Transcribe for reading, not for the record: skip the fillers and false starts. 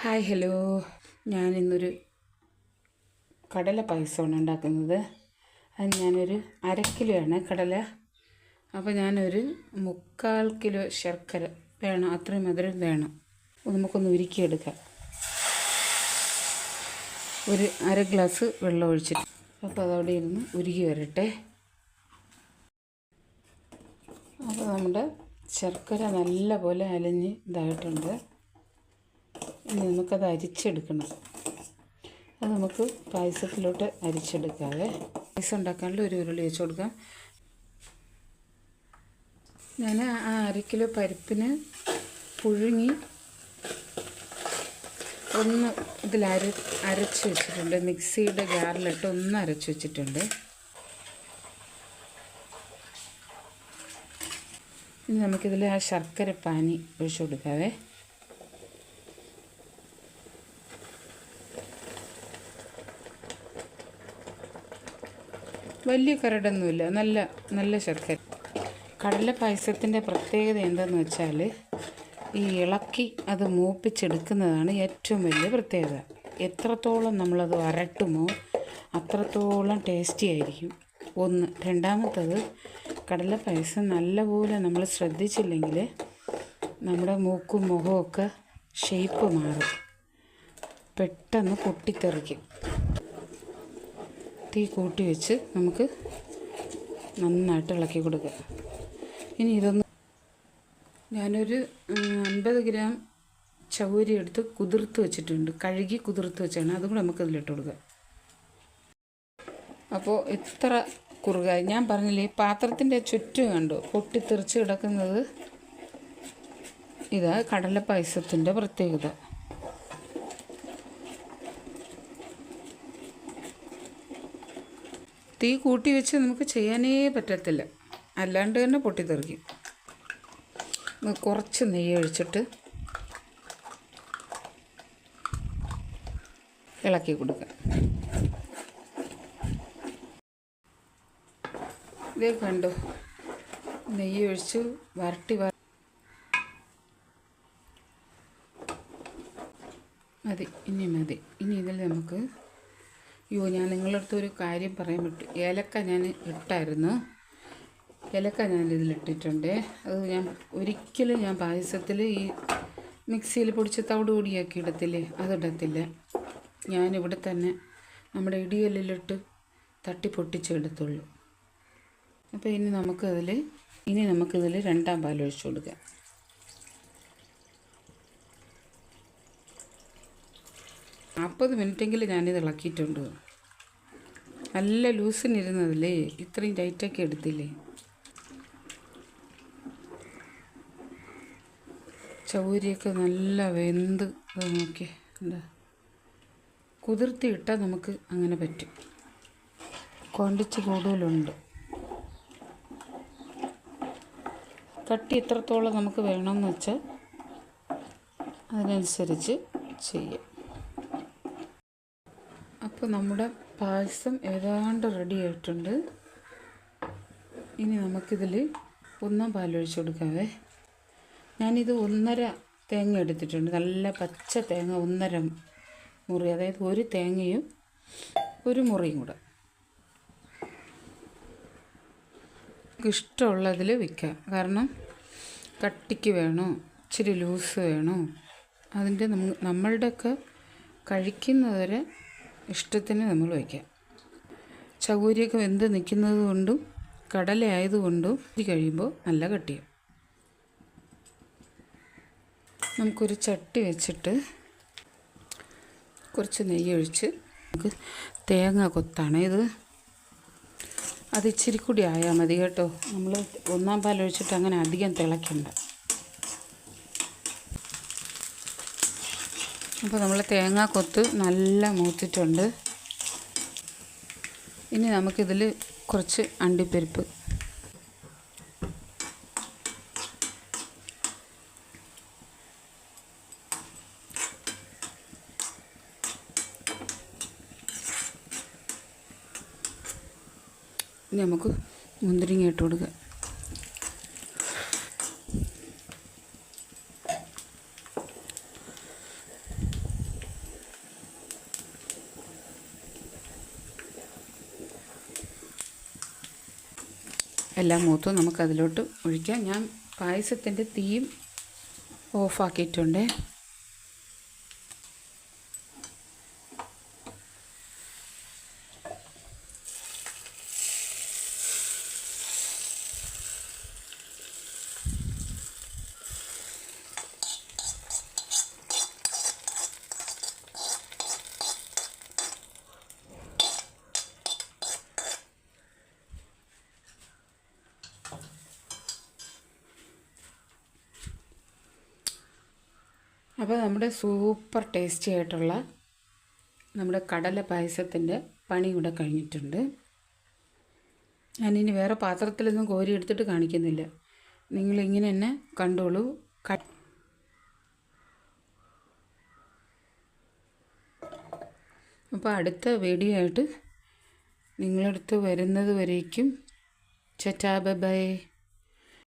Hi hello. ഞാനിന്നൊരു കടല പായസമാണ് ഉണ്ടാക്കുന്നത്. അത് ഞാനൊരു 1/2 കിലോയാണ് കടല. അപ്പോൾ ഞാനൊരു 3/4 കിലോ ശർക്കര വേണം, അത്രയും മധുരം വേണം. നമുക്കൊന്ന് ഉരുക്കിയെടുക്കാം. ഒരു 1/2 ഗ്ലാസ് വെള്ളം ഒഴിച്ചിട്ട് അപ്പോൾ അതവിടെ ഇരുന്ന് ഉരുകി വരട്ടെ. അപ്പോൾ നമ്മുടെ ശർക്കര നല്ല പോലെ അലിഞ്ഞ് ഇതായിട്ടുണ്ട്. ഇനി നമുക്കത് അരിച്ചെടുക്കണം. അത് നമുക്ക് പായസത്തിലോട്ട് അരിച്ചെടുക്കാതെ പായസം ഉണ്ടാക്കാനുള്ള ഒരു ഉരുളി വെച്ച് കൊടുക്കാം. ഞാൻ ആ 1/2 കിലോ പരിപ്പിന് പുഴുങ്ങി ഒന്ന് ഇതിൽ അരച്ച് വെച്ചിട്ടുണ്ട്. മിക്സിയുടെ ജാറിലിട്ട് ഒന്ന് അരച്ച് വെച്ചിട്ടുണ്ട്. ഇനി നമുക്കിതിൽ ആ ശർക്കര പാനി ഒഴിച്ചു കൊടുക്കാവേ. വലിയ കരടൊന്നുമില്ല, നല്ല ശർക്കര. കടല പായസത്തിൻ്റെ പ്രത്യേകത എന്താണെന്ന് വെച്ചാൽ ഈ ഇളക്കി അത് മൂപ്പിച്ചെടുക്കുന്നതാണ് ഏറ്റവും വലിയ പ്രത്യേകത. എത്രത്തോളം നമ്മളത് വരട്ടുമോ അത്രത്തോളം ടേസ്റ്റി ആയിരിക്കും. ഒന്ന്. രണ്ടാമത്തത്, കടല പായസം നല്ലപോലെ നമ്മൾ ശ്രദ്ധിച്ചില്ലെങ്കിൽ നമ്മുടെ മൂക്കും മുഖമൊക്കെ ഷേപ്പ് മാറും, പെട്ടെന്ന് പൊട്ടിത്തെറിക്കും. തീ കൂട്ടി വെച്ച് നമുക്ക് നന്നായിട്ട് ഇളക്കി കൊടുക്കുക. ഇനി ഇതൊന്ന് ഞാനൊരു 50 ഗ്രാം ചൗരി എടുത്ത് കുതിർത്ത് വെച്ചിട്ടുണ്ട്. കഴുകി കുതിർത്ത് വെച്ചാണ്, അതും കൂടെ നമുക്ക് ഇതിലിട്ട് കൊടുക്കുക. അപ്പോൾ ഇത്ര കുറുകായി. ഞാൻ പറഞ്ഞില്ലേ, ഈ പാത്രത്തിൻ്റെ ചുറ്റും കണ്ടു പൊട്ടിത്തെറിച്ച് കിടക്കുന്നത്. ഇതാ കടല പായസത്തിൻ്റെ പ്രത്യേകത. തീ കൂട്ടി വെച്ച് നമുക്ക് ചെയ്യാനേ പറ്റത്തില്ല, അല്ലാണ്ട് തന്നെ പൊട്ടിത്തെറിക്കും. കുറച്ച് നെയ്യ് ഒഴിച്ചിട്ട് ഇളക്കി കൊടുക്കാം. ഇതേ കണ്ടോ, നെയ്യ് ഒഴിച്ച് വരട്ടി മതി. ഇനി ഇതിൽ നമുക്ക് ഞാൻ നിങ്ങളുടെ അടുത്ത് ഒരു കാര്യം പറയാൻ പറ്റും. ഏലക്ക ഞാൻ ഇട്ടായിരുന്നു. ഏലക്ക ഞാനിതിലിട്ടിട്ടുണ്ട്. അത് ഒരിക്കലും ഞാൻ പായസത്തിൽ ഈ മിക്സിയിൽ പൊടിച്ച് തവിട് പൊടിയാക്കി ഇടത്തില്ലേ, അതിടത്തില്ല. ഞാനിവിടെ തന്നെ നമ്മുടെ ഇടിയല്ലിലിട്ട് തട്ടി പൊട്ടിച്ചെടുത്തുള്ളൂ. അപ്പോൾ ഇനി നമുക്കിതിൽ 2ാം പാൽ ഒഴിച്ചു കൊടുക്കാം. നാൽപ്പത് മിനിറ്റെങ്കിലും ഞാനിത് ഇളക്കിയിട്ടുണ്ട്. നല്ല ലൂസിനിരുന്നതല്ലേ, ഇത്രയും ടൈറ്റൊക്കെ എടുത്തില്ലേ. ചൗരിയൊക്കെ നല്ല വെന്ത് നോക്കി എന്താ കുതിർത്തിയിട്ടാൽ നമുക്ക് അങ്ങനെ പറ്റും. ക്വാണ്ടിറ്റി കൂടുതലുണ്ട്. കട്ടി എത്രത്തോളം നമുക്ക് വേണമെന്ന് വെച്ചാൽ അതിനനുസരിച്ച് ചെയ്യാം. അപ്പോൾ നമ്മുടെ പായസം ഏതാണ്ട് റെഡി ആയിട്ടുണ്ട്. ഇനി നമുക്കിതിൽ 1ാം പാൽ ഒഴിച്ച് കൊടുക്കാവേ. ഞാനിത് 1.5 തേങ്ങ എടുത്തിട്ടുണ്ട്. നല്ല പച്ച തേങ്ങ 1.5 മുറി, അതായത് 1 തേങ്ങയും 1 മുറിയും കൂടെ. നമുക്ക് ഇഷ്ടമുള്ളതിൽ വയ്ക്കാം. കാരണം കട്ടിക്ക് വേണോ ഇച്ചിരി ലൂസ് വേണോ, അതിൻ്റെ നമ്മളുടെയൊക്കെ കഴിക്കുന്നവരെ ഇഷ്ടത്തിന് നമ്മൾ വയ്ക്കാം. ചകൂരിയൊക്കെ വെന്ത് നിൽക്കുന്നത് കൊണ്ടും കടല ആയതുകൊണ്ടും ഇത് കഴിയുമ്പോൾ നല്ല കട്ടിയും. നമുക്കൊരു ചട്ടി വെച്ചിട്ട് കുറച്ച് നെയ്യ് ഒഴിച്ച് നമുക്ക് തേങ്ങ കൊത്താണ് ഇത്. അത് ഇച്ചിരി കൂടി ആയാൽ മതി കേട്ടോ. നമ്മൾ 1ാം പാൽ ഒഴിച്ചിട്ട് അങ്ങനെ അധികം തിളയ്ക്കണ്ട. അപ്പോൾ നമ്മൾ തേങ്ങ കൊത്ത് നല്ല മൂത്തിട്ടുണ്ട്. ഇനി നമുക്കിതിൽ കുറച്ച് അണ്ടിപ്പരിപ്പ്, ഇനി നമുക്ക് മുന്തിരിങ്ങ ഇട്ട് കൊടുക്കുക. എല്ലാം മൂത്തു നമുക്കതിലോട്ട് ഒഴിക്കാം. ഞാൻ പായസത്തിൻ്റെ തീയും ഓഫാക്കിയിട്ടുണ്ട്. അപ്പോൾ നമ്മുടെ സൂപ്പർ ടേസ്റ്റി ആയിട്ടുള്ള നമ്മുടെ കടല പായസത്തിൻ്റെ പണി ഇവിടെ കഴിഞ്ഞിട്ടുണ്ട്. ഞാനിനി വേറെ പാത്രത്തിലൊന്നും കോരി എടുത്തിട്ട് കാണിക്കുന്നില്ല, നിങ്ങളിങ്ങനെ തന്നെ കണ്ടോളൂ. അപ്പോൾ അടുത്ത വീഡിയോ ആയിട്ട് നിങ്ങളടുത്ത് വരുന്നത് വരേക്കും ചറ്റാ ബൈ.